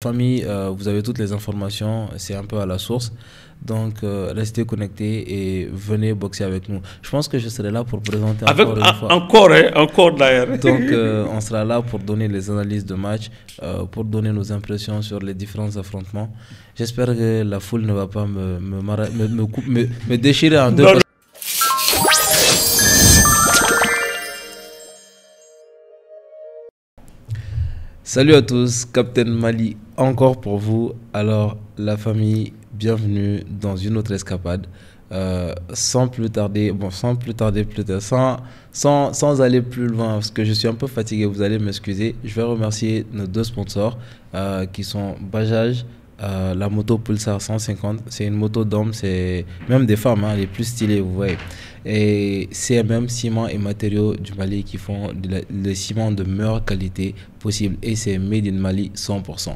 Famille, vous avez toutes les informations, c'est un peu à la source. Donc, restez connectés et venez boxer avec nous. Je pense que je serai là pour présenter Avec, encore une fois. encore, hein, encore d'ailleurs. Donc, on sera là pour donner les analyses de match, pour donner nos impressions sur les différents affrontements. J'espère que la foule ne va pas me déchirer en deux. Non, Salut à tous, Captain Mali encore pour vous. Alors la famille, bienvenue dans une autre escapade. Sans plus tarder, sans aller plus loin, parce que je suis un peu fatigué, vous allez m'excuser. Je vais remercier nos deux sponsors qui sont Bajaj, la moto Pulsar 150. C'est une moto d'hommes, c'est même des femmes, hein, les plus stylées, vous voyez. Et CMM, ciment et matériaux du Mali qui font le ciment de meilleure qualité possible. Et c'est made in Mali 100%.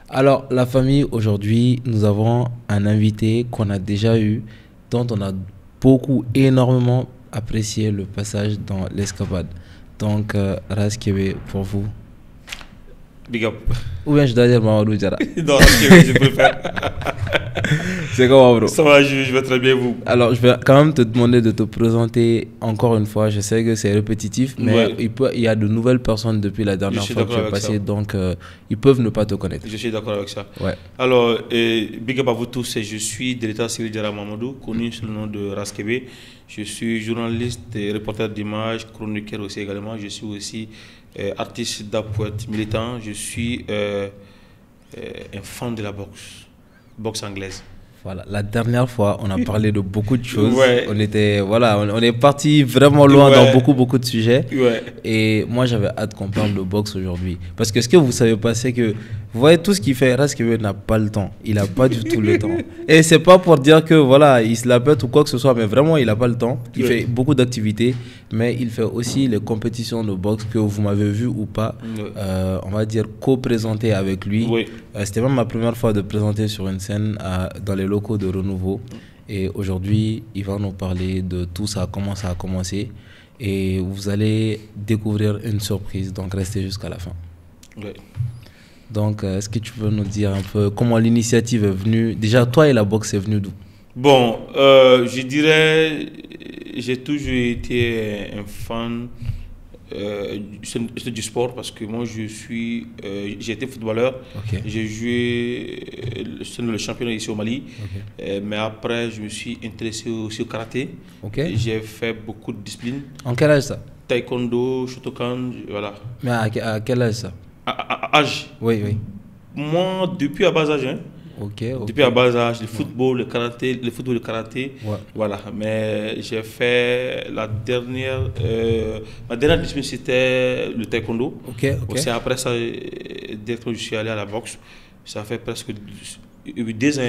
Alors, la famille, aujourd'hui, nous avons un invité qu'on a déjà eu, dont on a énormément apprécié le passage dans l'escapade. Donc, Ras Kébé, pour vous. Big up. Ou bien je dois dire Mamadou Diarra. Non, je préfère. C'est comment, bro? Ça va, je vais très bien, vous. Alors, je vais quand même te demander de te présenter encore une fois. Je sais que c'est répétitif, mais Ouais. il y a de nouvelles personnes depuis la dernière suis fois que d'accord tu es avec passé, ça. donc ils peuvent ne pas te connaître. Je suis d'accord avec ça. Ouais. Alors, big up à vous tous. Je suis directeur Cyril Diarra Mamadou, connu sous le nom de Raskebe. Je suis journaliste et reporter d'images, chroniqueur aussi également. Je suis aussi artiste d'appoint militant. Je suis un fan de la boxe anglaise. Voilà. La dernière fois, on a parlé de beaucoup de choses. Ouais. On est parti vraiment loin Ouais. dans beaucoup de sujets. Ouais. Et moi, j'avais hâte qu'on parle de boxe aujourd'hui. Parce que ce que vous savez pas, c'est que vous voyez tout ce qu'il fait. Raskebe n'a pas le temps. Il n'a pas du tout le temps. Et c'est pas pour dire que voilà, il se la pète ou quoi que ce soit, mais vraiment, il n'a pas le temps. Il Ouais. fait beaucoup d'activités, mais il fait aussi les compétitions de boxe que vous m'avez vu ou pas. Ouais. On va dire co-présenter avec lui. Oui. C'était même ma première fois de présenter sur une scène dans les locaux de Renouveau. Et aujourd'hui, il va nous parler de tout ça, comment ça a commencé. Et vous allez découvrir une surprise, donc restez jusqu'à la fin. Ouais. Donc, est-ce que tu peux nous dire un peu comment l'initiative est venue? Déjà, toi et la boxe, c'est venu d'où? Bon, je dirais, j'ai toujours été un fan du sport parce que moi j'ai été footballeur. Ok. J'ai joué le championnat ici au Mali. Ok. Mais après, je me suis intéressé aussi au karaté. Ok. J'ai fait beaucoup de disciplines. En quel âge ça? Taekwondo, Shotokan, voilà. Mais à quel âge ça? Âge. Oui, oui. Moi, depuis à bas âge, hein. Ok, ok. Depuis à bas âge, le football, le karaté, le karaté, Ouais. voilà. Mais j'ai fait ma dernière discipline c'était le taekwondo. Ok, ok. Aussi après ça, directement je suis allé à la boxe. Ça fait presque 2 ans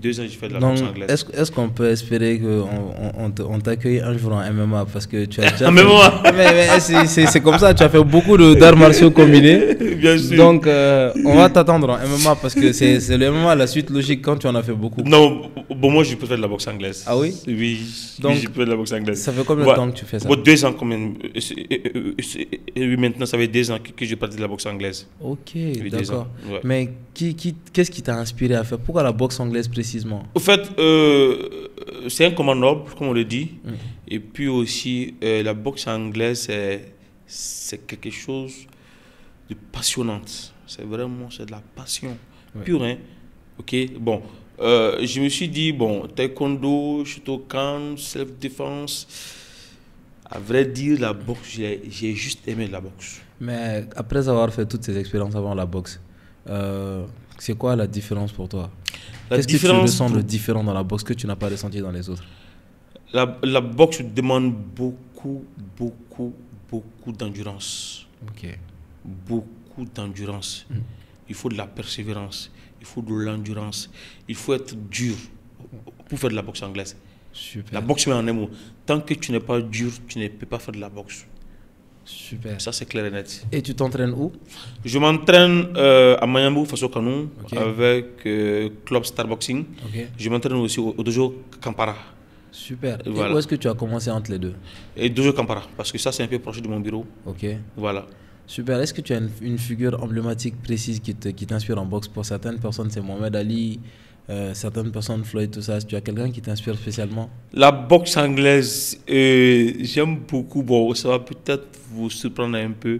que je fais de la Donc, boxe anglaise. est-ce qu'on peut espérer qu'on t'accueille un jour en MMA parce que tu as déjà En MMA. Mais c'est comme ça, tu as fait beaucoup d'arts martiaux combinés. Bien sûr. Donc, on va t'attendre en MMA parce que c'est le MMA la suite logique quand tu en as fait beaucoup. Non, bon, moi je préfère de la boxe anglaise. Ah oui? Oui, Donc, oui, je préfère de la boxe anglaise. Ça fait combien de temps que tu fais ça? Bon, 2 ans quand même. Et maintenant, ça fait 2 ans que je pratique la boxe anglaise. Ok, Oui, 2 d'accord. ans, ouais. Mais qu'est-ce qui t'a inspiré à faire? Pourquoi la boxe anglaise précisément? Au fait, c'est un combat noble, comme on le dit. Mm. Et puis aussi, la boxe anglaise, c'est quelque chose de passionnant. C'est de la passion Ouais. pure. Hein? Ok, bon. Je me suis dit, bon, taekwondo, Shotokan, self-défense. À vrai dire, la boxe, j'ai juste aimé la boxe. Mais après avoir fait toutes ces expériences avant la boxe, c'est quoi la différence pour toi? La Qu'est-ce que tu différence ressens de différent dans la boxe que tu n'as pas ressenti dans les autres? La boxe demande beaucoup d'endurance. Ok. Beaucoup d'endurance. Mm. Il faut de la persévérance, il faut de l'endurance, il faut être dur pour faire de la boxe anglaise. Super. La boxe met en un mot. Tant que tu n'es pas dur, tu ne peux pas faire de la boxe. Super. Ça, c'est clair et net. Et tu t'entraînes où? Je m'entraîne à Mayambou, Faso Kanou, Ok. avec Club Star Boxing. Ok. Je m'entraîne aussi au dojo Kampara. Super. Et Voilà. où est-ce que tu as commencé entre les deux? Et dojo Kampara, parce que ça, c'est un peu proche de mon bureau. Ok. Voilà. Super. Est-ce que tu as une figure emblématique précise qui t'inspire en boxe? Pour certaines personnes, c'est Mohamed Ali, certaines personnes, Floyd, tout ça. Est-ce que tu as quelqu'un qui t'inspire spécialement? La boxe anglaise, j'aime beaucoup. Bon, ça va peut-être vous surprendre un peu,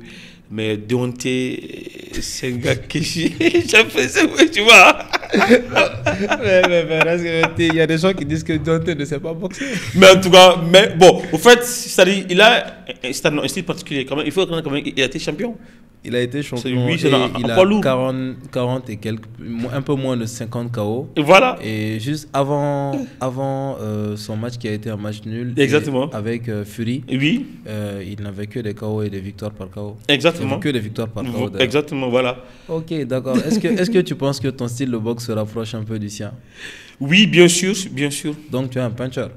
mais Deontay, c'est un gars que j'apprécie, tu vois. Il y a des gens qui disent que Deontay ne sait pas boxer. Mais en tout cas, bon, au fait, c'est-à-dire, il a un style particulier. Quand même, il faut reconnaître quand même, il a été champion. Il a été champion. Oui, il a poids lourd. 40 et quelques, un peu moins de 50 KO. Et voilà. Et juste avant son match qui a été un match nul. Exactement. Avec Fury. Oui. Il n'avait que des KO et des victoires par KO. Exactement. Que des victoires par KO. Exactement, voilà. Ok, d'accord. Est-ce que tu penses que ton style de boxe se rapproche un peu du sien? Oui, bien sûr, bien sûr. Donc tu es un puncher?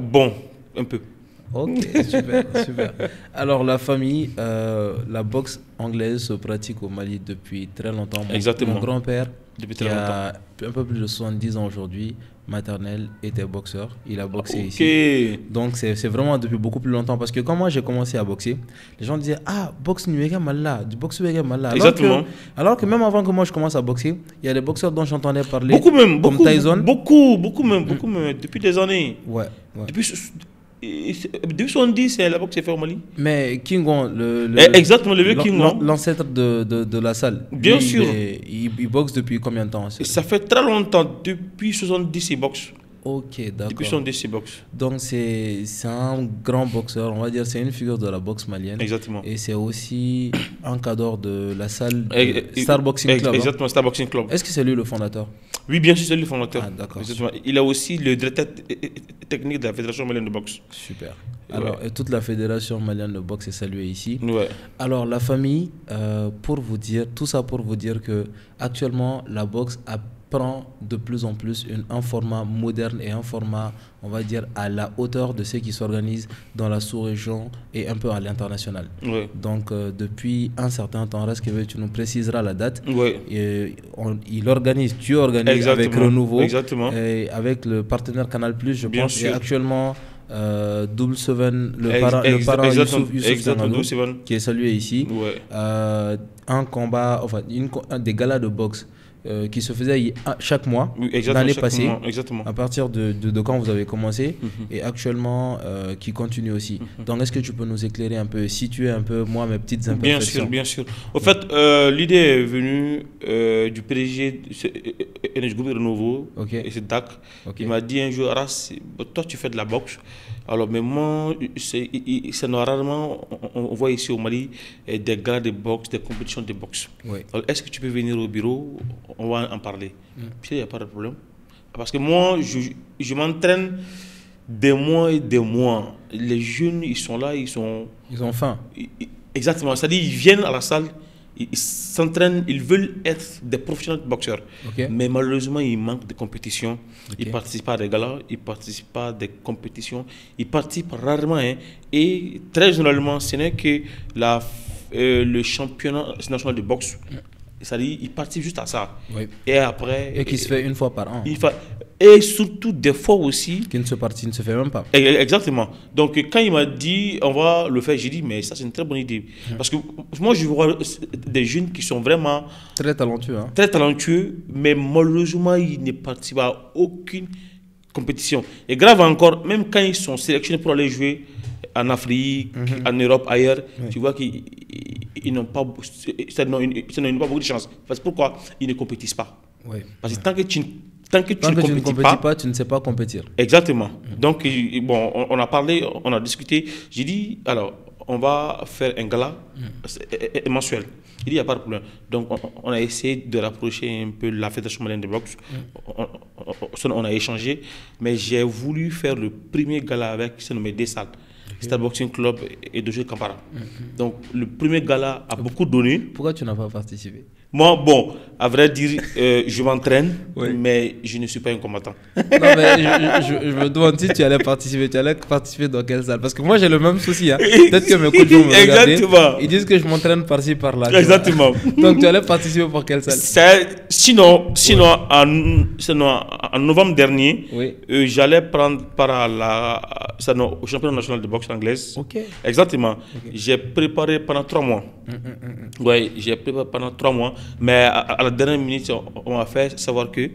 Bon, un peu. Ok, super, super. Alors la famille, la boxe anglaise se pratique au Mali depuis très longtemps. Exactement. Mon grand-père, qui a un peu plus de 70 ans aujourd'hui, maternel, était boxeur. Il a boxé ici. Donc c'est vraiment depuis beaucoup plus longtemps. Parce que quand moi j'ai commencé à boxer, les gens disaient ah, boxe numéga mallah, du boxe numéga mallah. Exactement. Alors que même avant que moi je commence à boxer, il y a des boxeurs dont j'entendais parler. Beaucoup même, comme Tyson. Beaucoup même, depuis des années. Ouais. Depuis 70, la boxe s'est faite au Mali. Mais Kingon, exactement, le vieux Kingon, l'ancêtre de la salle. Bien sûr. Il boxe depuis combien de temps? Ça fait très longtemps, depuis 70, il boxe. Ok, d'accord. Depuis 70, il boxe. Donc c'est un grand boxeur, on va dire, c'est une figure de la boxe malienne. Exactement. Et c'est aussi un cadre de la salle Star Boxing Club. Exactement, Star Boxing Club. Est-ce que c'est lui le fondateur? Oui, bien sûr, c'est lui le fondateur. Ah, d'accord. Il a aussi le directeur technique de la Fédération malienne de boxe. Super. Alors, et toute la Fédération malienne de boxe est saluée ici. Ouais. Alors, la famille, tout ça pour vous dire que actuellement, la boxe prend de plus en plus un format moderne et un format, on va dire, à la hauteur de ce qui s'organise dans la sous-région et un peu à l'international. Ouais. Donc, depuis un certain temps, tu nous préciseras la date. Ouais. Tu organises exactement. Avec Renouveau. Exactement. Et avec le partenaire Canal+, je Bien pense, sûr. Et actuellement... Double Seven, le parent Youssouf Sangalou, qui est salué ici. Ouais. Un combat, enfin, des galas de boxe qui se faisaient chaque mois, l'année passée, à partir de quand vous avez commencé, et actuellement qui continue aussi. Donc, est-ce que tu peux nous éclairer un peu, situer un peu, moi, mes petites imperfections? Bien sûr. Au fait, l'idée est venue du PDG NH Group Renouveau, et c'est DAC. Il m'a dit un jour, Aras, toi, tu fais de la boxe. Alors, mais moi, rarement, on voit ici au Mali des galas de boxe, des compétitions de boxe. Oui. Alors, est-ce que tu peux venir au bureau? On va en parler. Puis, il n'y a pas de problème. Parce que moi, je m'entraîne des mois et des mois. Les jeunes, ils sont là, ils ont faim. Exactement. C'est-à-dire, ils viennent à la salle, ils s'entraînent, ils veulent être des professionnels boxeurs. Mais malheureusement, il manque de compétition. Ils ne participent pas à des galas, ils ne participent pas à des compétitions. Ils participent rarement. Et très généralement, ce n'est que le championnat national de boxe. C'est-à-dire, ils participent juste à ça. Oui. Et après... Et qui se fait une fois par an. Et surtout, des fois aussi... Qui ne se fait même pas. Exactement. Donc, quand il m'a dit, on va le faire, j'ai dit, mais ça, c'est une très bonne idée. Parce que moi, je vois des jeunes qui sont vraiment... Très talentueux. Très talentueux, mais malheureusement, ils ne participent à aucune compétition. Et grave encore, même quand ils sont sélectionnés pour aller jouer en Afrique, en Europe, ailleurs, tu vois qu'ils n'ont pas beaucoup de chance. Parce que pourquoi ils ne compétissent pas? Parce que tant que tu ne compétis pas, tu ne sais pas compétir. Exactement. Donc, bon, on a parlé, on a discuté. J'ai dit, alors, on va faire un gala mensuel. Il dit, il n'y a pas de problème. Donc, on a essayé de rapprocher un peu la Fédération malienne de boxe. On a échangé. Mais j'ai voulu faire le premier gala avec, c'est nommé des salles. Star Boxing Club et de Kampara. Donc, le premier gala a beaucoup donné. Pourquoi tu n'as pas participé? Moi, bon, à vrai dire, je m'entraîne, mais je ne suis pas un combattant. Non, mais je me demande si tu allais participer dans quelle salle? Parce que moi, j'ai le même souci. Hein. Peut-être que mes coachs vont me regarder. Ils disent que je m'entraîne par-ci, par-là. Exactement. Donc, tu allais participer pour quelle salle? Sinon, en en novembre dernier, Oui. j'allais prendre part au championnat national de boxe anglaise. Ok. Exactement. Ok. J'ai préparé pendant 3 mois. Oui, j'ai préparé pendant 3 mois. Mais à la dernière minute, on m'a fait savoir que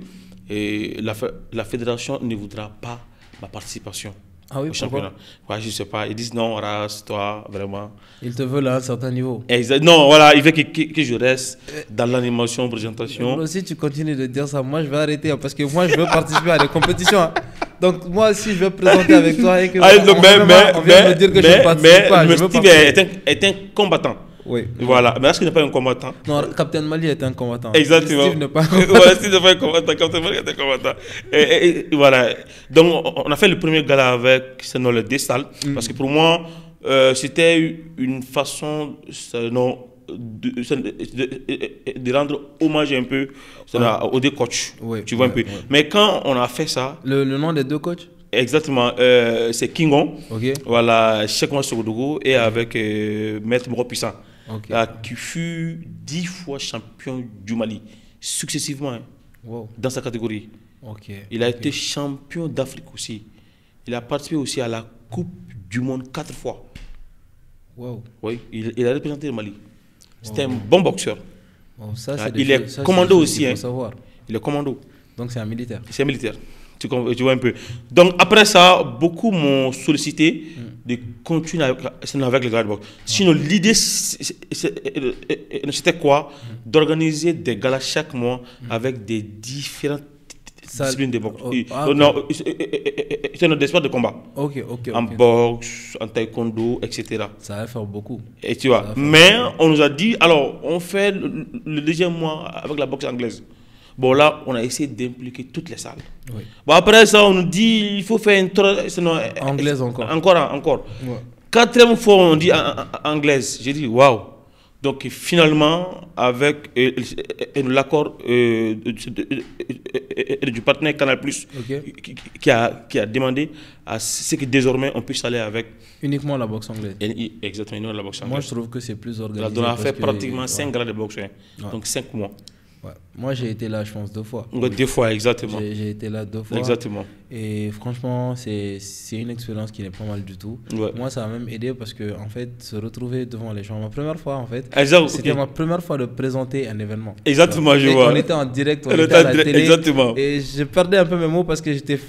la fédération ne voudra pas ma participation Ah oui, au championnat. Ouais, je ne sais pas. Ils disent non, rase-toi, vraiment. Ils te veulent à un certain niveau. Exact. Non, voilà, il veut que je reste dans l'animation, présentation. Moi aussi, tu continues de dire ça. Moi, je vais arrêter parce que moi, je veux participer à des compétitions. Hein. Donc, moi, si je vais présenter avec toi et que on vient me dire que je ne participe pas, je veux Steve est un combattant. Oui. Voilà. Mais est-ce qu'il n'est pas un combattant? Non, Captain Mali est un combattant. Exactement. Steve n'est pas un combattant. Voilà, Steve n'est pas un combattant. Captain Mali est un combattant. Et voilà. Donc, on a fait le premier gala avec le Destal. Parce que pour moi, c'était une façon de rendre hommage un peu aux deux coachs. Oui, tu vois un peu. Mais quand on a fait ça. Le nom des deux coachs? Exactement, c'est Kingon, okay. Voilà, Cheikh Sogodougou et avec Maître Moro Puissant, okay. Qui fut 10 fois champion du Mali, successivement, hein, wow. Dans sa catégorie. Okay. Il a été champion d'Afrique aussi. Il a participé aussi à la Coupe du Monde 4 fois. Wow. Oui, il a représenté le Mali. C'était un bon boxeur. Wow, ça, il est commando aussi. Hein. Savoir. Il est commando. Donc c'est un militaire. C'est un militaire. Tu vois un peu. Donc après ça, beaucoup m'ont sollicité de continuer avec le gala de boxe. Sinon, l'idée, c'était quoi? D'organiser des galas chaque mois avec des différentes disciplines de boxe. C'est notre espoir de combat. En boxe, en taekwondo, etc. Ça va faire beaucoup. Et tu vois. Mais on nous a dit, alors, on fait le deuxième mois avec la boxe anglaise. Bon, là, on a essayé d'impliquer toutes les salles. Oui. Bon, après ça, on nous dit il faut faire une anglaise encore. Encore. Ouais. 4e fois, on dit anglaise. J'ai dit waouh. Donc, finalement, avec l'accord du partenaire Canal+, qui a demandé à ce que désormais on puisse aller avec. Uniquement la boxe anglaise. Exactement, uniquement la boxe anglaise. Moi, je trouve que c'est plus organisé. On a fait pratiquement 5 grades de boxe, hein. Donc 5 mois. Ouais. Moi, j'ai été là, je pense, 2 fois. 2 fois, exactement. J'ai été là 2 fois. Exactement. Et franchement, c'est une expérience qui n'est pas mal du tout. Ouais. Moi, ça m'a même aidé parce que, en fait, se retrouver devant les gens, ma première fois, en fait, c'était ma première fois de présenter un événement. Exactement, je vois. On était en direct, on était à la télé. Exactement. Et je perdais un peu mes mots parce que j'étais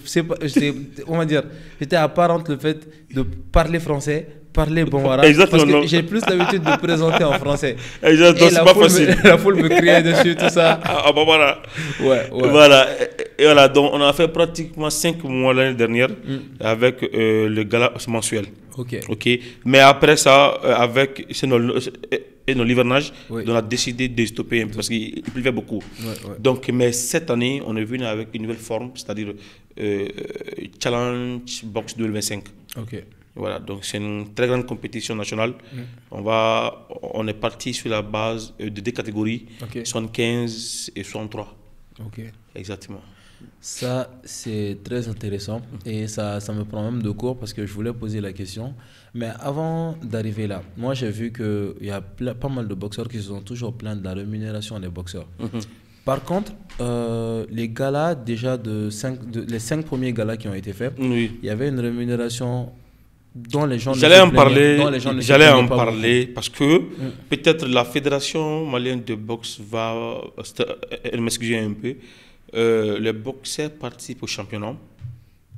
apparente le fait de parler français. Parler Bambara, parce que j'ai plus l'habitude de présenter en français. Exactement, c'est pas facile. La foule me criait dessus, tout ça. Voilà. Ouais. Voilà. Et voilà, donc on a fait pratiquement 5 mois l'année dernière avec le gala mensuel. Ok. Mais après ça, avec nos livernages, on a décidé de stopper un peu parce qu'il pleuvait beaucoup. Ouais. Donc, mais cette année, on est venu avec une nouvelle forme, c'est-à-dire Challenge Box 2025. Ok. Voilà, donc c'est une très grande compétition nationale. On est parti sur la base de 2 catégories, 75 et 63. Ok. Exactement. Ça, c'est très intéressant et ça me prend même de court parce que je voulais poser la question. Mais avant d'arriver là, moi j'ai vu qu'il y a pas mal de boxeurs qui se sont toujours plaints de la rémunération des boxeurs. Par contre, les galas, déjà les 5 premiers galas qui ont été faits, il y avait une rémunération dont les gens J'allais en parler parce que peut-être la fédération malienne de boxe va m'excuser un peu. Les boxeurs participent au championnat.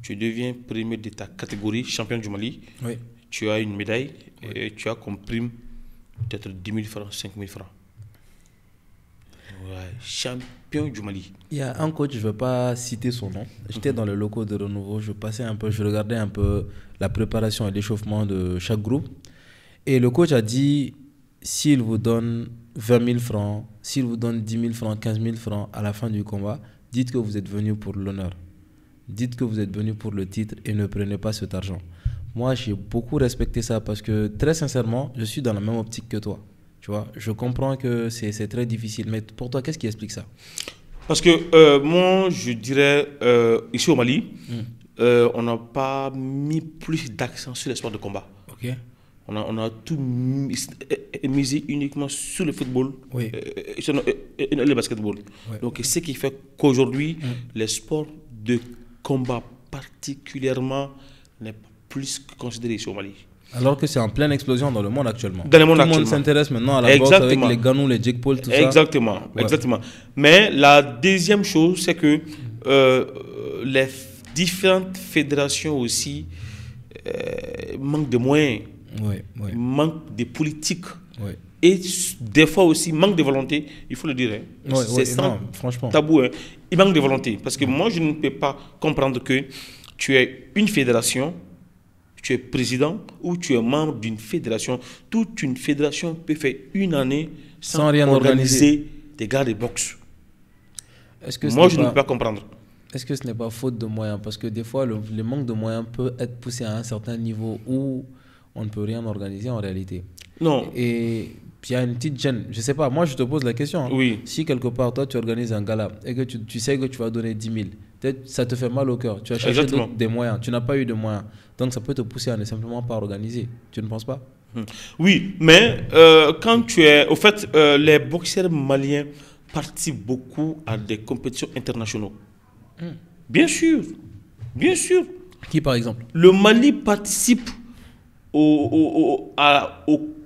Tu deviens premier de ta catégorie, champion du Mali. Oui. Tu as une médaille et tu as comme prime peut-être 10 000 francs, 5 000 francs. Ouais, champion du Mali. Il y a un coach, je ne vais pas citer son nom. J'étais dans le locaux de Renouveau, je regardais un peu la préparation et l'échauffement de chaque groupe. Et le coach a dit, s'il vous donne 20 000 francs, s'il vous donne 10 000 francs, 15 000 francs à la fin du combat, dites que vous êtes venu pour l'honneur. Dites que vous êtes venu pour le titre et ne prenez pas cet argent. Moi, j'ai beaucoup respecté ça parce que, très sincèrement, je suis dans la même optique que toi. Tu vois, je comprends que c'est très difficile. Mais pour toi, qu'est-ce qui explique ça? Parce que moi, je dirais, ici au Mali, on n'a pas mis plus d'accent sur les sports de combat. Ok. On a tout misé uniquement sur le football et le basketball. Ouais. Donc, ce qui fait qu'aujourd'hui, les sports de combat particulièrement n'est pas plus que considéré ici au Mali. Alors que c'est en pleine explosion dans le monde actuellement. Dans le monde tout le monde s'intéresse maintenant à la boxe avec les Ganou, les Jake Paul, tout ça. Exactement, exactement. Mais la deuxième chose, c'est que les différentes fédérations aussi manquent de moyens, manquent de politiques. Et des fois aussi, manque de volonté, il faut le dire. Hein. C'est sans franchement. Tabou. Hein. Il manque de volonté. Parce que moi, je ne peux pas comprendre que tu es une fédération, tu es président ou tu es membre d'une fédération. Toute une fédération peut faire une année sans rien organiser des gars de boxe. Moi, je ne peux pas comprendre. Est-ce que ce n'est pas faute de moyens? Parce que des fois, le manque de moyens peut être poussé à un certain niveau où on ne peut rien organiser en réalité. Non. Et puis il y a une petite gêne. Je ne sais pas, moi je te pose la question. Hein. Oui. Si quelque part, toi tu organises un gala et que tu sais que tu vas donner 10 000, peut-être ça te fait mal au cœur. Tu as cherché des moyens. Tu n'as pas eu de moyens. Donc ça peut te pousser à ne simplement pas organiser. Tu ne penses pas? Oui, mais quand tu es... Au fait, les boxeurs maliens participent beaucoup à des compétitions internationales. Bien sûr. Bien sûr. Qui par exemple? Le Mali participe aux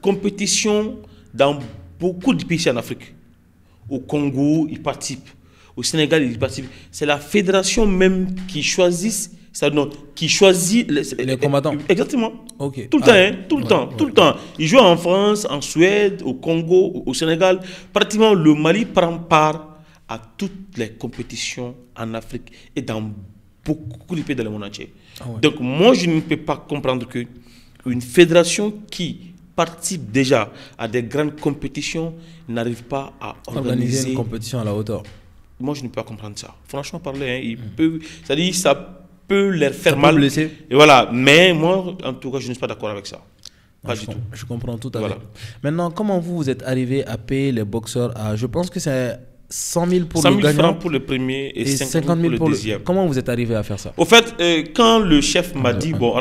compétitions dans beaucoup de pays en Afrique. Au Congo, ils participent. Au Sénégal, ils participent. C'est la fédération même qui choisit, les combattants. Exactement. Okay. Tout le temps. Ils jouent en France, en Suède, au Congo, au Sénégal. Pratiquement, le Mali prend part à toutes les compétitions en Afrique et dans beaucoup de pays dans le monde entier. Donc, moi, je ne peux pas comprendre que une fédération qui participe déjà à des grandes compétitions n'arrive pas à organiser une compétition à la hauteur. Moi, je ne peux pas comprendre ça. Franchement parler, hein, ça peut leur faire mal. Blesser. Et voilà. Mais moi, en tout cas, je ne suis pas d'accord avec ça. Pas du tout. Je comprends tout à fait. Maintenant, comment vous êtes arrivé à payer les boxeurs je pense que c'est 100 000 pour le gagnant. 100 000 francs pour le premier et 50 000 pour le deuxième. Comment vous êtes arrivé à faire ça? Au fait, quand le chef m'a dit, bon,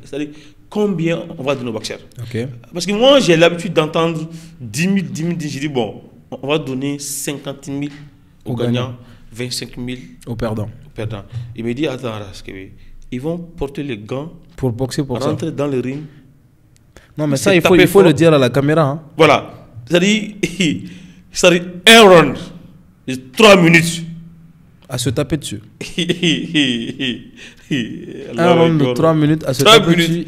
c'est-à-dire, combien on va donner aux boxeurs? Parce que moi, j'ai l'habitude d'entendre 10 000. J'ai dit, bon, on va donner 50 000 aux gagnants, 25 000 aux perdants. Il me dit, attends, ils vont porter les gants pour boxer pour rentrer ça. Dans le ring. Non, mais ça, il faut le dire à la caméra. Hein. Voilà. C'est-à-dire, un round, 3 minutes. À se taper dessus. Un round de 3 minutes à se taper dessus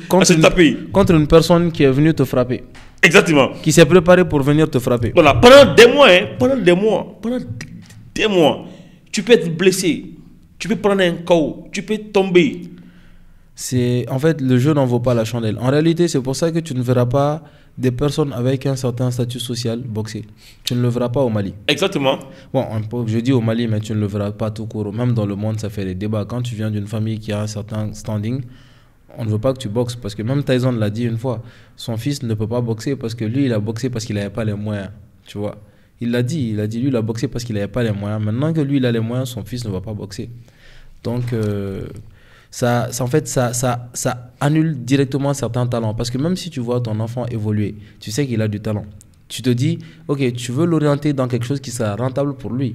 contre une personne qui est venue te frapper. Exactement. Qui s'est préparée pour venir te frapper. Voilà, pendant des mois, tu peux être blessé, tu peux prendre un KO, tu peux tomber. En fait, le jeu n'en vaut pas la chandelle. En réalité, c'est pour ça que tu ne verras pas des personnes avec un certain statut social boxer. Tu ne le verras pas au Mali. Exactement. Bon, je dis au Mali, mais tu ne le verras pas tout court. Même dans le monde, ça fait des débats. Quand tu viens d'une famille qui a un certain standing, on ne veut pas que tu boxes. Parce que même Tyson l'a dit une fois, son fils ne peut pas boxer parce que lui, il a boxé parce qu'il n'avait pas les moyens. Tu vois. Il l'a dit, lui, il a boxé parce qu'il n'avait pas les moyens. Maintenant que lui, il a les moyens, son fils ne va pas boxer. Donc... Ça annule directement certains talents. Parce que même si tu vois ton enfant évoluer, tu sais qu'il a du talent. Tu te dis, ok, tu veux l'orienter dans quelque chose qui sera rentable pour lui.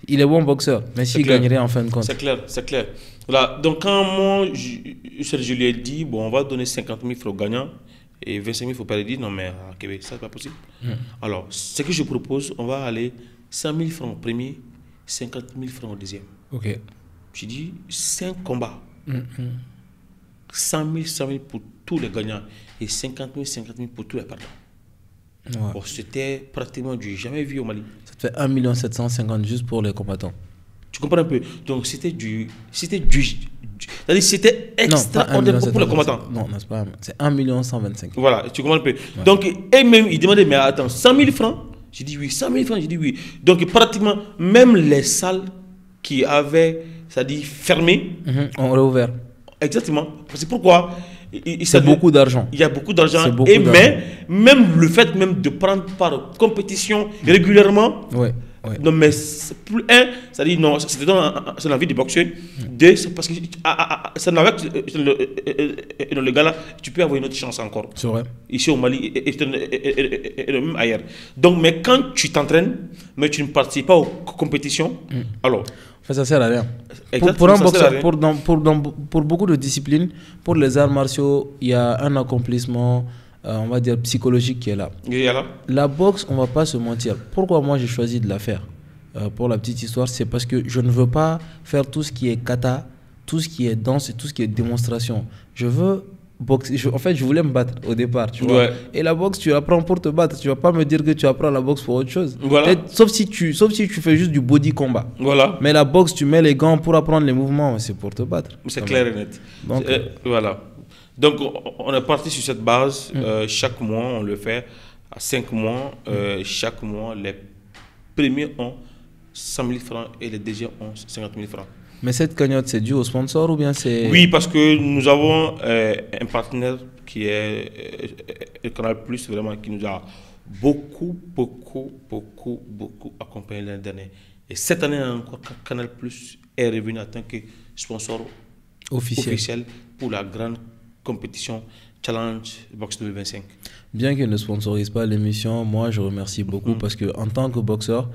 Il est bon boxeur, mais s'il gagnerait en fin de compte. C'est clair. Voilà. Donc quand moi, je lui ai dit, bon, on va donner 50 000 francs au gagnant et 25 000 francs au perdant, il dit, non mais à Québec, ça c'est pas possible. Alors, ce que je propose, on va aller 100 000 francs au premier, 50 000 francs au deuxième. Ok. Je dis, 5 combats. 100 000 pour tous les gagnants et 50 000 pour tous les perdants. Ouais. Bon, c'était pratiquement du jamais vu au Mali. Ça te fait 1 750 000 juste pour les combattants. Tu comprends un peu? Donc c'était extraordinaire pour les combattants. Non, c'est pas. C'est 1 125 000. Voilà, tu comprends un peu. Ouais. Donc, eux-mêmes, ils demandaient, mais attends, 100 000 francs? J'ai dit oui, 100 000 francs, j'ai dit oui. Donc pratiquement, même les salles qui avaient, c'est-à-dire fermées, on réouvert. Exactement. C'est pourquoi c'est beaucoup d'argent. Il y a beaucoup d'argent. Mais même le fait même de prendre part compétition régulièrement. Ouais. Non, mais plus c'est-à-dire non, c'est l'envie de boxer. Deux, c'est parce que ça n'avait dans le gars là, tu peux avoir une autre chance encore. C'est vrai. Ici au Mali et même ailleurs. Donc, mais quand tu t'entraînes, mais tu ne participes pas aux compétitions, alors. Enfin, ça sert à rien. Exactement, Pour un ça sert à boxeur, rien. pour beaucoup de disciplines, pour les arts martiaux, il y a un accomplissement, on va dire, psychologique qui est là. Et alors? La boxe, on va pas se mentir. Pourquoi moi j'ai choisi de la faire? Pour la petite histoire, c'est parce que je ne veux pas faire tout ce qui est kata, tout ce qui est danse et tout ce qui est démonstration. Je veux boxer. En fait, je voulais me battre au départ, tu vois. Ouais. Et la boxe, tu apprends pour te battre. Tu vas pas me dire que tu apprends la boxe pour autre chose. Voilà. Peut-être, sauf si tu fais juste du body combat. Voilà. Mais la boxe, tu mets les gants pour apprendre les mouvements, c'est pour te battre. C'est Quand clair même. et net. Donc, Voilà. Donc, on est parti sur cette base. Chaque mois, on le fait à 5 mois. Chaque mois, les premiers ont 100 000 francs et les deuxièmes ont 50 000 francs. mais cette cagnotte, c'est dû au sponsor ou bien c'est... Oui, parce que nous avons un partenaire qui est Canal Plus, vraiment, qui nous a beaucoup accompagné l'année dernière. Et cette année encore, Canal Plus est revenu en tant que sponsor officiel pour la grande compétition Challenge Box 2025. Bien qu'ils ne sponsorisent pas l'émission, moi je remercie beaucoup parce que en tant que boxeur,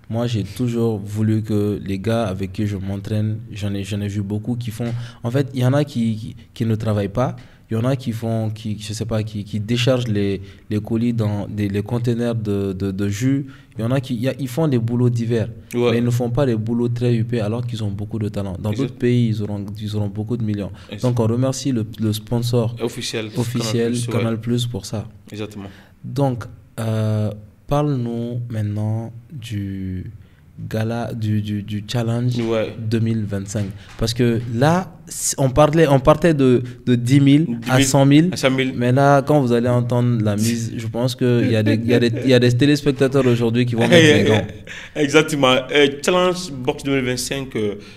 moi j'ai toujours voulu que les gars avec qui je m'entraîne, j'en ai vu beaucoup qui font... En fait, il y en a qui ne travaillent pas, il y en a je sais pas, qui déchargent les colis dans les conteneurs de jus, il y en a ils font des boulots divers, Ouais. mais ils ne font pas des boulots très huppés alors qu'ils ont beaucoup de talent. Dans d'autres pays, ils auront beaucoup de millions. Donc on remercie le sponsor Officiel Canal Plus pour ça. Exactement. Donc, parle-nous maintenant du gala, du challenge Ouais. 2025. Parce que là, on partait de 10 000 à 100 000. À 100 000. Mais là, quand vous allez entendre la mise, je pense qu'il y a des téléspectateurs aujourd'hui qui vont mettre les gants. Exactement. Challenge Box 2025,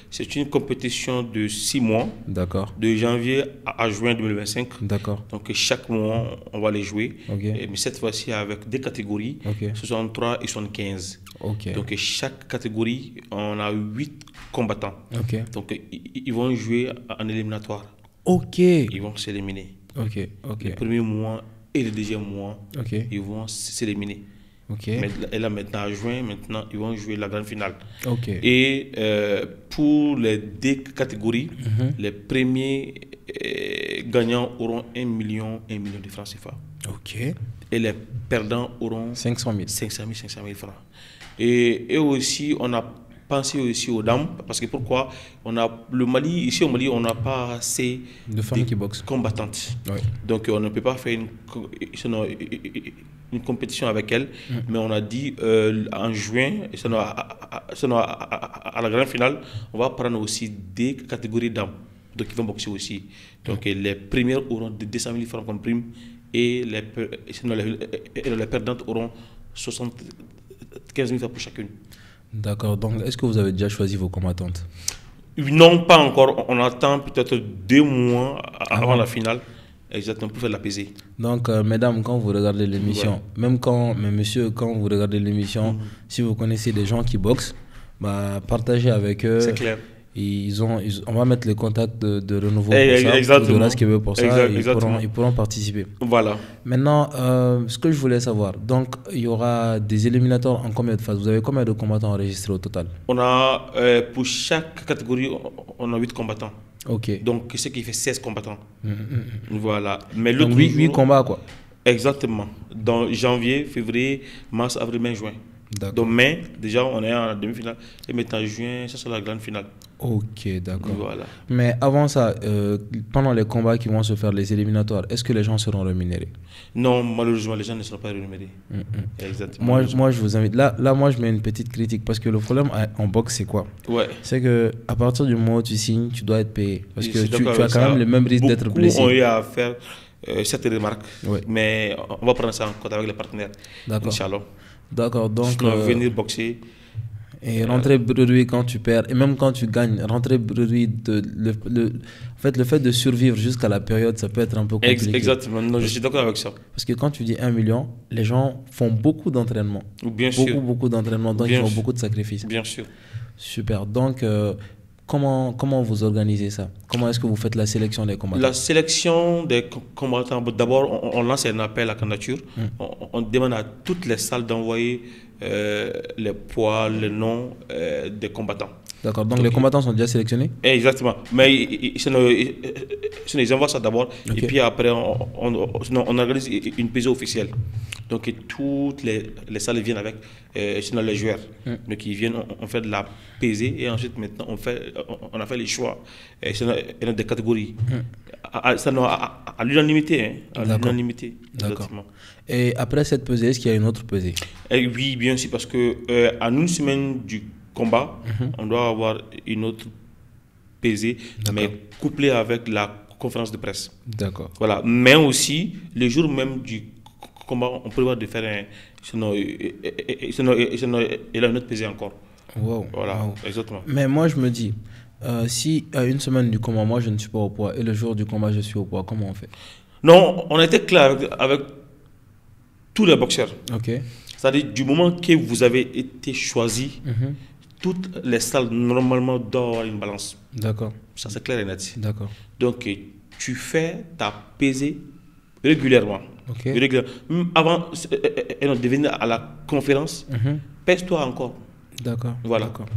c'est une compétition de 6 mois, D'accord, de janvier à juin 2025. d'accord, Donc chaque mois, on va les jouer. ok, Mais cette fois-ci avec des catégories, ok, 63 et 75. ok, Donc chaque catégorie, on a 8 combattants. ok, Donc ils vont jouer en éliminatoire. ok, Ils vont s'éliminer. ok, Le ok, premier mois et le deuxième mois, ok, ils vont s'éliminer. ok, Et là maintenant, en juin, maintenant, ils vont jouer la grande finale. ok, Et pour les deux catégories, les premiers gagnants auront 1 million de francs CFA. ok, Et les perdants auront 500 000. 500 000 francs. Et aussi, on a pensé aussi aux dames, parce que pourquoi on a le Mali, ici au Mali, on n'a pas assez De femmes qui boxent. combattantes. Ouais. Donc on ne peut pas faire une compétition avec elles, mais on a dit en juin, à la grande finale, on va prendre aussi des catégories d'hommes, donc ils vont boxer aussi. Donc les premières auront 200 000 francs comme prime et les perdantes auront 75 000 francs pour chacune. D'accord, donc est-ce que vous avez déjà choisi vos combattantes? Non, pas encore. On attend peut-être 2 mois avant la finale, exactement, pour faire la pesée. Donc, mesdames, quand vous regardez l'émission, mais messieurs, quand vous regardez l'émission, si vous connaissez des gens qui boxent, bah, partagez avec eux. C'est clair. On va mettre les contacts de Renouveau pour ça, Exactement. ou de Rasquebe pour ça, Exactement. ils pourront participer. Voilà. Maintenant, ce que je voulais savoir, donc il y aura des éliminatoires en combien de phases? Vous avez combien de combattants enregistrés au total? On a, pour chaque catégorie, on a 8 combattants. Ok. Donc, ce qui fait 16 combattants. Voilà. Mais Donc l'autre 8 jour- combats, quoi. Exactement. Dans janvier, février, mars, avril, mai, juin. D'accord. Donc, mai, déjà, on est en demi-finale. Et maintenant, juin, ça sera la grande finale. Ok, d'accord. Voilà. Mais avant ça, pendant les combats qui vont se faire, les éliminatoires, est-ce que les gens seront rémunérés? Non, malheureusement, les gens ne seront pas rémunérés. Exactement. Moi, je vous invite. Là, moi, je mets une petite critique parce que le problème en boxe, c'est quoi? Ouais. C'est que à partir du moment où tu signes, tu dois être payé parce Je que suis tu d'accord as avec quand ça. même le même risque d'être Beaucoup blessé. ont eu à faire cette remarque. Ouais. Mais on va prendre ça en compte avec les partenaires. D'accord. Inch'Allah. D'accord. Donc, Sinon, venir boxer. et rentrer bredouille quand tu perds et même quand tu gagnes, rentrer bredouille, en fait, le fait de survivre jusqu'à la période, ça peut être un peu compliqué. Exactement. Non, je suis d'accord avec ça. Parce que quand tu dis 1 million, les gens font beaucoup d'entraînement. Bien sûr. Beaucoup d'entraînement, donc Bien ils font sûr. beaucoup de sacrifices. Bien sûr. Super. Donc, comment vous organisez ça? Comment est-ce que vous faites la sélection des combattants? La sélection des combattants, d'abord, on lance un appel à candidature. On demande à toutes les salles d'envoyer les poids, les noms des combattants. D'accord. Donc les combattants sont déjà sélectionnés? Exactement. Mais ils envoient ça d'abord. Et puis après, on organise une pesée officielle. Donc toutes les salles viennent avec les joueurs. Donc ils viennent, on fait de la pesée et ensuite maintenant on a fait les choix des catégories. À l'unanimité. Hein, à l'unanimité. Exactement. Et après cette pesée, est-ce qu'il y a une autre pesée? Oui, bien sûr, parce que en une semaine du combat, on doit avoir une autre pesée, mais couplée avec la conférence de presse. D'accord. Voilà. Mais aussi, le jour même du combat, on prévoit de faire il a une autre pesée encore. Wow. Voilà, wow. exactement. Mais moi, je me dis, si à une semaine du combat, moi, je ne suis pas au poids, et le jour du combat, je suis au poids, comment on fait? Non, on a été clair avec tous les boxeurs. Ok. C'est-à-dire, du moment que vous avez été choisi, toutes les salles, normalement, doivent avoir une balance. D'accord. Ça, c'est clair et net. D'accord. Donc, tu fais ta pesée régulièrement. Ok. Même avant de venir à la conférence, pèse-toi encore. D'accord. Voilà. D'accord.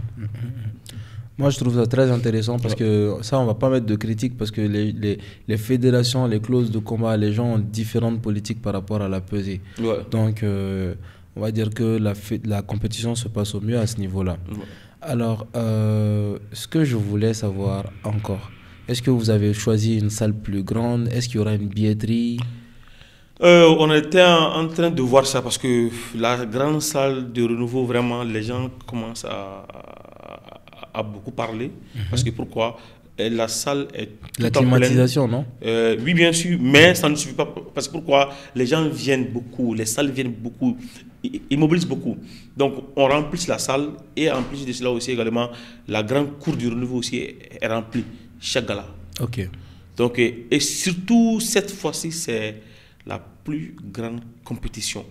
Moi, je trouve ça très intéressant parce que ça, on ne va pas mettre de critique parce que les fédérations, les clauses de combat, les gens ont différentes politiques par rapport à la pesée. Ouais. Donc, on va dire que la compétition se passe au mieux à ce niveau-là. Ouais. Alors, ce que je voulais savoir encore, est-ce que vous avez choisi une salle plus grande? Est-ce qu'il y aura une billetterie? On était en train de voir ça parce que la grande salle de renouveau, vraiment, les gens commencent à beaucoup parler. Parce que pourquoi? La salle est la climatisation, pleine. Non? Oui, bien sûr, mais ça ne suffit pas. Parce que pourquoi? Les gens viennent beaucoup, les salles viennent beaucoup, ils mobilisent beaucoup. Donc, on remplit la salle et en plus de cela aussi également, la grande cour du renouveau aussi est remplie chaque gala. Ok. Donc, et surtout, cette fois-ci, c'est la plus grande compétition.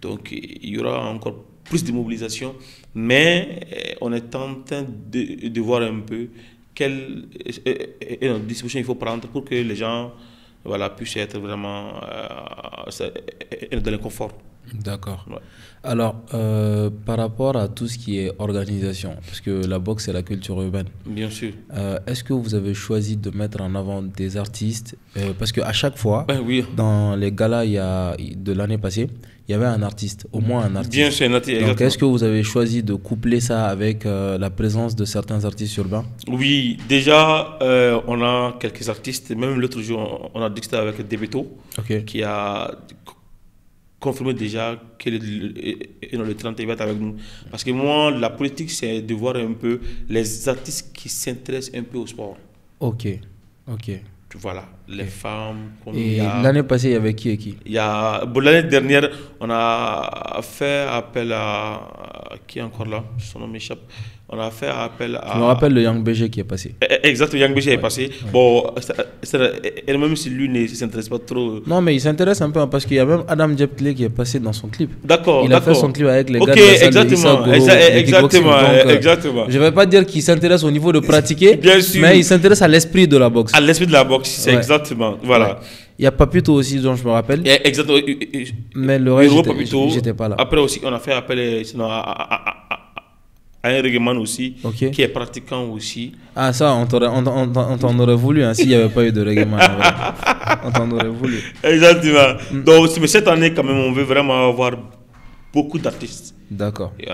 Donc, il y aura encore plus de mobilisation, mais on est en train de voir un peu quelle distribution il faut prendre pour que les gens puissent être vraiment dans le confort. D'accord. Ouais. Alors, par rapport à tout ce qui est organisation, parce que la boxe c'est la culture urbaine. Bien sûr. Est-ce que vous avez choisi de mettre en avant des artistes parce qu'à chaque fois, oui. dans les galas de l'année passée, il y avait un artiste, au moins un artiste. Bien sûr, donc, est-ce que vous avez choisi de coupler ça avec la présence de certains artistes urbains? Oui, déjà, on a quelques artistes. Même l'autre jour, on a discuté avec Debeto, qui a confirmé déjà que le 30 il va être avec nous. Parce que moi, la politique, c'est de voir un peu les artistes qui s'intéressent un peu au sport. Ok. Voilà, les femmes. Et l'année passée, il y avait qui et qui? L'année dernière, on a fait appel à... Qui est encore là? Son nom m'échappe. On a fait appel à... Je me rappelle le Yang BG qui est passé. Exactement, Yang BG est passé. Ouais. Bon, et même si lui ne s'intéresse pas trop... Non, mais il s'intéresse un peu parce qu'il y a même Adam Djeptlé qui est passé dans son clip. D'accord, il a fait son clip avec les gars de la salle exactement, de exactement, exactement. Je ne vais pas dire qu'il s'intéresse au niveau de pratiquer, bien sûr, mais il s'intéresse à l'esprit de la boxe. À l'esprit de la boxe, c'est exactement, voilà. Ouais. Il y a Papito aussi, dont je me rappelle. Exactement. Mais le reste, j'étais pas là. Après aussi, on a fait appel à un reggaeman aussi, qui est pratiquant aussi. Ah ça, on t'en aurait voulu, s'il n'y avait pas eu de reggaeman. On t'en aurait voulu. Exactement. Donc, mais cette année, quand même, on veut vraiment avoir beaucoup d'artistes. D'accord. Et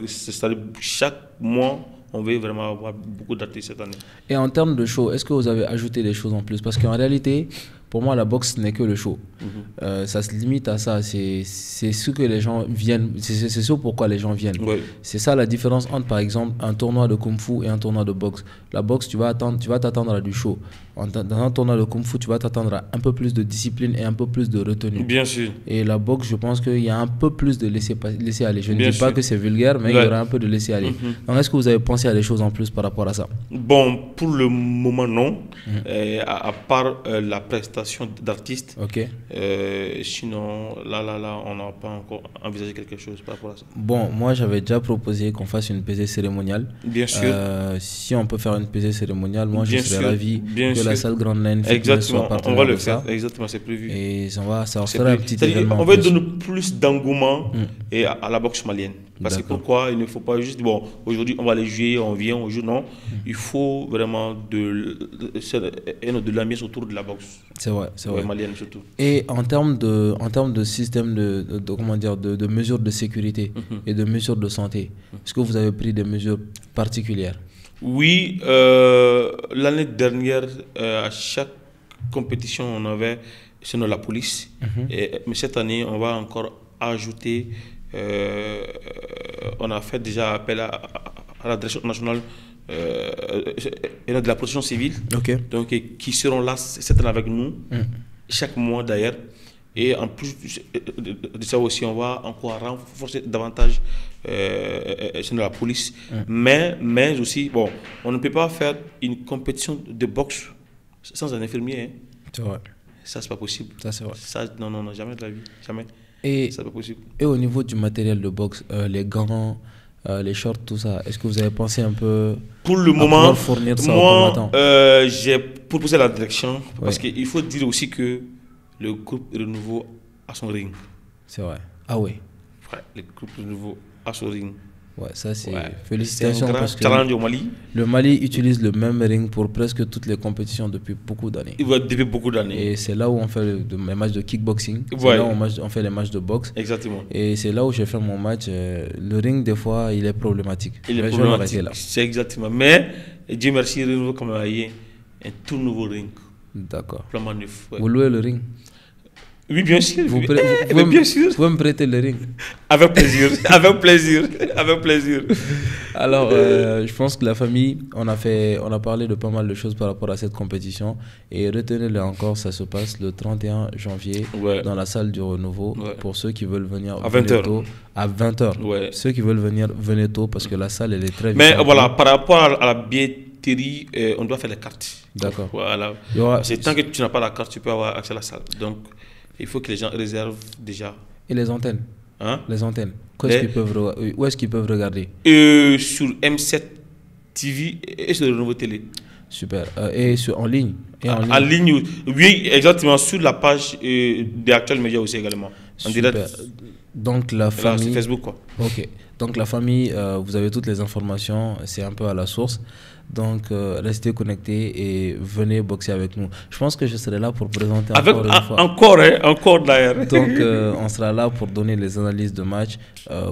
c'est-à-dire chaque mois, on veut vraiment avoir beaucoup d'artistes cette année. Et en termes de show, est-ce que vous avez ajouté des choses en plus? Parce qu'en réalité, pour moi, la boxe n'est que le show. Ça se limite à ça. C'est ce que les gens viennent. C'est ce pourquoi les gens viennent. Ouais. C'est ça la différence entre, par exemple, un tournoi de kung-fu et un tournoi de boxe. La boxe, tu vas t'attendre à du show. Dans un tournoi de kung-fu, tu vas t'attendre à un peu plus de discipline et un peu plus de retenue. Bien sûr. Et la boxe, je pense qu'il y a un peu plus de laisser aller. Je ne dis pas que c'est vulgaire, mais il y aura un peu de laisser aller. Donc, est-ce que vous avez pensé à des choses en plus par rapport à ça? Bon, pour le moment, non. À part la prestation d'artistes. Sinon, là, on n'a pas encore envisagé quelque chose par rapport à ça. Bon, moi, j'avais déjà proposé qu'on fasse une pesée cérémoniale. Bien sûr. Si on peut faire une pesée cérémoniale, moi, je serais ravi que la salle Grande Laine soit partenaire. On va le faire. Exactement, c'est prévu. Et ça sera un petit événement. On va donner plus d'engouement à la boxe malienne. Parce que pourquoi il ne faut pas juste, bon, aujourd'hui on va les jouer, on vient, on joue, non. Il faut vraiment de l'ambiance autour de la boxe. C'est vrai, c'est vrai. Malienne surtout. Et en termes de système comment dire, de mesures de sécurité et de mesures de santé, est-ce que vous avez pris des mesures particulières? Oui, l'année dernière, à chaque compétition, on avait sinon la police. Mais cette année, on va encore ajouter, on a fait déjà appel à la direction nationale de la protection civile, donc, qui seront là cette année avec nous, chaque mois d'ailleurs. Et en plus de ça aussi, on va encore renforcer davantage la police. Mais aussi, bon, on ne peut pas faire une compétition de boxe sans un infirmier. Hein. C'est vrai. Ça, c'est pas possible. Ça, c'est vrai. Ça, non, jamais de la vie. Jamais. Et, ça, c'est pas possible. Et au niveau du matériel de boxe, les gants, les shorts, tout ça, est-ce que vous avez pensé un peu pour le moment, fournir ça moi, j'ai proposé la direction parce qu'il faut dire aussi que le groupe Renouveau a son ring. C'est vrai. Ah oui. Ouais, le groupe Renouveau a son ring. Ouais, ça c'est félicitations un parce que challenge au Mali. Le Mali utilise le même ring pour presque toutes les compétitions depuis beaucoup d'années. Depuis beaucoup d'années. Et c'est là où on fait les matchs de kickboxing. C'est là où on fait les matchs de boxe. Exactement. Et c'est là où j'ai fait mon match. Le ring, des fois, il est problématique. Il est problématique. C'est exactement. Mais Dieu merci, Renouveau comme un tout nouveau ring. D'accord. Plan neuf. Vous louez le ring? Oui, bien sûr. Vous bien sûr. Vous pouvez me prêter le ring? Avec plaisir. Avec plaisir. Avec plaisir. Alors, je pense que la famille, on a parlé de pas mal de choses par rapport à cette compétition. Et retenez-le encore, ça se passe le 31 janvier dans la salle du Renouveau. Pour ceux qui veulent venir à 20h. Tôt, à 20h. Ceux qui veulent venir, venez tôt parce que la salle, elle est très vite. Mais voilà, par rapport à la billetterie, on doit faire les cartes. D'accord. Voilà. C'est tant que tu n'as pas la carte, tu peux avoir accès à la salle. Donc, il faut que les gens réservent déjà. Et les antennes? Les antennes. Où est-ce qu'ils peuvent regarder? Sur M7 TV et sur le Renouveau Télé. Super. Et en ligne? En ligne, oui, exactement. Sur la page des Actuels Médias aussi également. En direct. Donc la famille. Sur Facebook, quoi. Ok. Donc la famille, vous avez toutes les informations. C'est un peu à la source. Donc, restez connectés et venez boxer avec nous. Je pense que je serai là pour présenter encore une fois. Encore d'ailleurs. Donc, on sera là pour donner les analyses de match,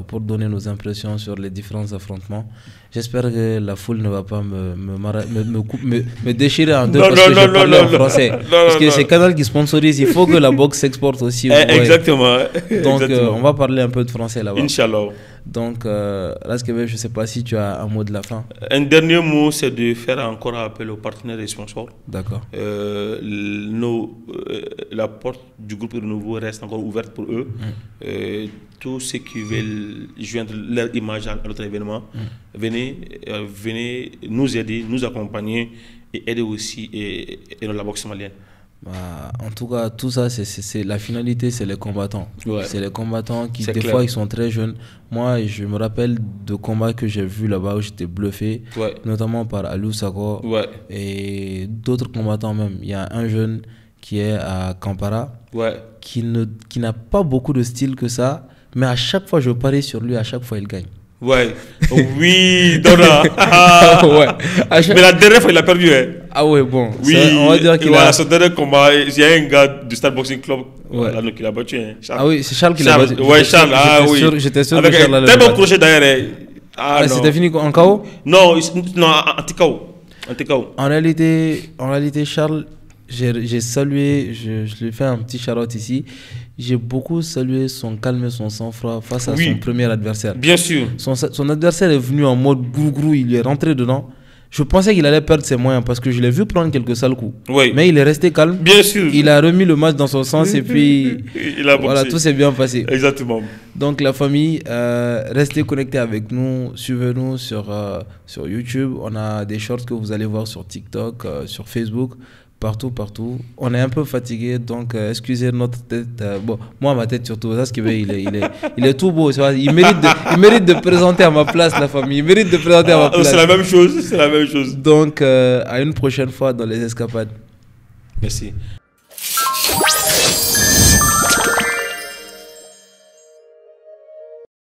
pour donner nos impressions sur les différents affrontements. J'espère que la foule ne va pas me déchirer en deux parce que je parle en français. Parce que c'est Canal qui sponsorise. Il faut que la boxe s'exporte aussi. Exactement. Donc, on va parler un peu de français là-bas. Inch'Allah. Donc, Raskebe, je ne sais pas si tu as un mot de la fin. Un dernier mot, c'est de faire encore appel aux partenaires et sponsors. D'accord. La porte du groupe Renouveau reste encore ouverte pour eux. Tous ceux qui veulent joindre leur image à notre événement, venez nous aider, nous accompagner et aider aussi la boxe malienne. En tout cas, tout ça, c'est la finalité, c'est les combattants. C'est les combattants qui, des fois, ils sont très jeunes. Moi, je me rappelle de combats que j'ai vus là-bas où j'étais bluffé, notamment par Alou Sakho et d'autres combattants même. Il y a un jeune qui est à Kampara, qui n'a pas beaucoup de style que ça, mais à chaque fois je parie sur lui, à chaque fois il gagne. Oui, Donna. Mais la dernière fois, il a perdu. Ah ouais, bon. Oui, on va dire qu'il a son dernier combat. Il y a un gars du Stade Boxing Club qui l'a battu. Ah oui, c'est Charles qui l'a battu. Ouais, Charles. J'étais sûr que Charles l'avait battu. Très bon crochet d'ailleurs. C'était fini en KO? Non, en TKO. En réalité, Charles, j'ai salué, je lui fais un petit shout-out ici. J'ai beaucoup salué son calme et son sang-froid face à son premier adversaire. Bien sûr. Son adversaire est venu en mode grou-grou, il est rentré dedans. Je pensais qu'il allait perdre ses moyens parce que je l'ai vu prendre quelques sales coups. Mais il est resté calme. Bien sûr. Il a remis le match dans son sens et puis voilà, tout s'est bien passé. Exactement. Donc la famille, restez connectés avec nous, suivez-nous sur YouTube. On a des shorts que vous allez voir sur TikTok, sur Facebook. Partout. On est un peu fatigué, donc excusez notre tête. Bon, moi, ma tête surtout, ça, il est tout beau. Il mérite de présenter à ma place la famille. Il mérite de présenter à ma place. C'est la même chose. Donc, à une prochaine fois dans les escapades. Merci.